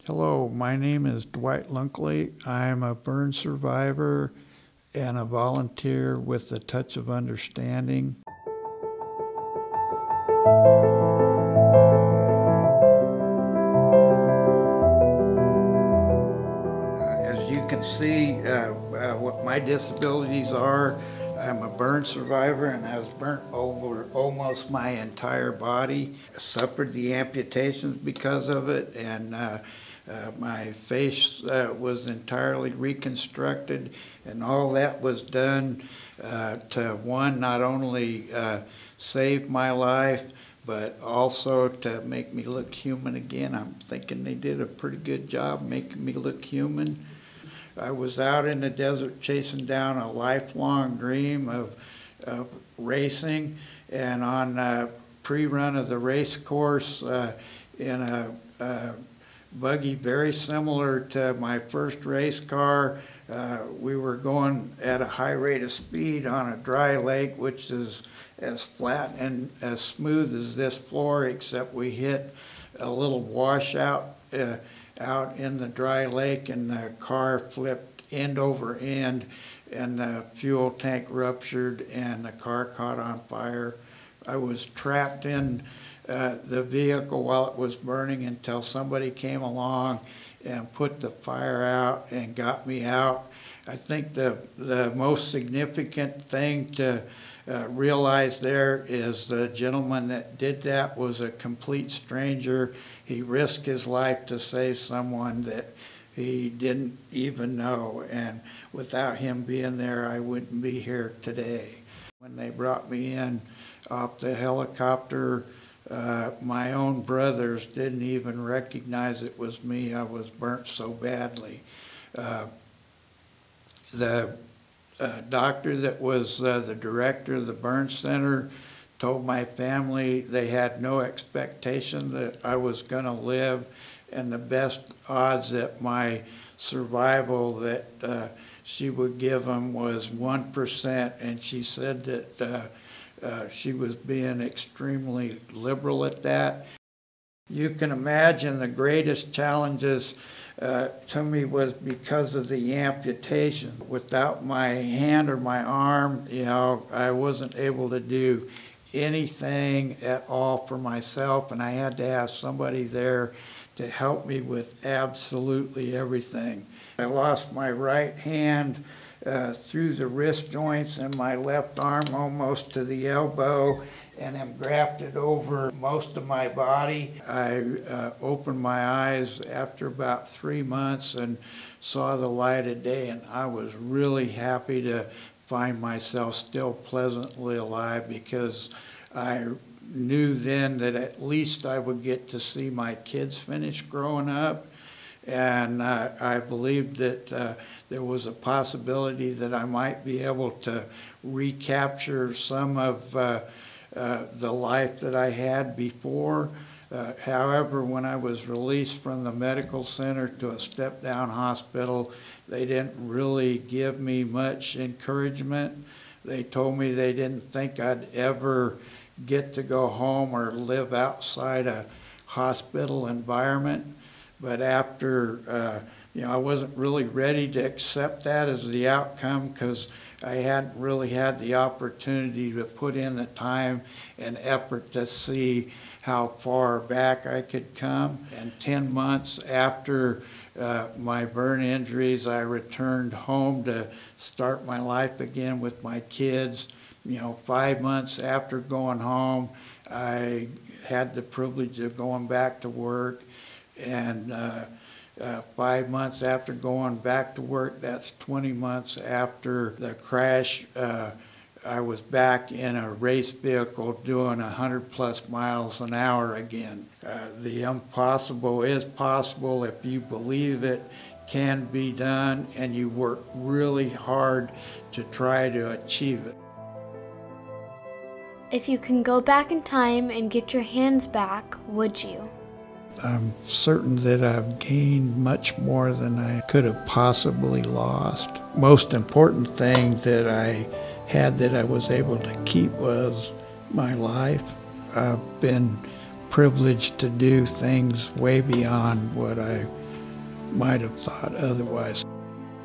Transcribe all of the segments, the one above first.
Hello, my name is Dwight Lunkley. I'm a burn survivor and a volunteer with the Touch of Understanding. As you can see, what my disabilities are, I'm a burn survivor and I was burnt over almost my entire body. I suffered the amputations because of it, and my face was entirely reconstructed, and all that was done to, one, not only save my life, but also to make me look human again. I'm thinking they did a pretty good job making me look human. I was out in the desert chasing down a lifelong dream of racing, and on a pre-run of the race course in a buggy very similar to my first race car. We were going at a high rate of speed on a dry lake, which is as flat and as smooth as this floor, except we hit a little washout out in the dry lake, and the car flipped end over end, and the fuel tank ruptured and the car caught on fire. I was trapped in the vehicle while it was burning until somebody came along and put the fire out and got me out. I think the most significant thing to realize there is the gentleman that did that was a complete stranger. He risked his life to save someone that he didn't even know, and without him being there, I wouldn't be here today. When they brought me in off the helicopter, my own brothers didn't even recognize it was me. I was burnt so badly. The doctor that was the director of the burn center told my family they had no expectation that I was going to live, and the best odds at my survival that she would give them was 1%, and she said that she was being extremely liberal at that. You can imagine the greatest challenges to me was because of the amputation. Without my hand or my arm, I wasn't able to do anything at all for myself, and I had to have somebody there to help me with absolutely everything. I lost my right hand through the wrist joints and my left arm almost to the elbow, and am grafted over most of my body. I opened my eyes after about 3 months and saw the light of day, and I was really happy to find myself still pleasantly alive, because I knew then that at least I would get to see my kids finish growing up, and I believed that there was a possibility that I might be able to recapture some of the life that I had before. However, when I was released from the medical center to a step-down hospital, they didn't really give me much encouragement. They told me they didn't think I'd ever get to go home or live outside a hospital environment. But after, I wasn't really ready to accept that as the outcome, because I hadn't really had the opportunity to put in the time and effort to see how far back I could come. And 10 months after my burn injuries, I returned home to start my life again with my kids. 5 months after going home, I had the privilege of going back to work, and 5 months after going back to work, that's 20 months after the crash, I was back in a race vehicle doing 100+ miles an hour again. The impossible is possible if you believe it can be done and you work really hard to try to achieve it. If you can go back in time and get your hands back, would you? I'm certain that I've gained much more than I could have possibly lost. Most important thing that I had that I was able to keep was my life. I've been privileged to do things way beyond what I might have thought otherwise.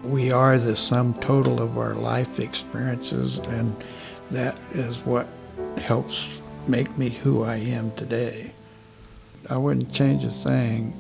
We are the sum total of our life experiences, and that is what helps make me who I am today. I wouldn't change a thing.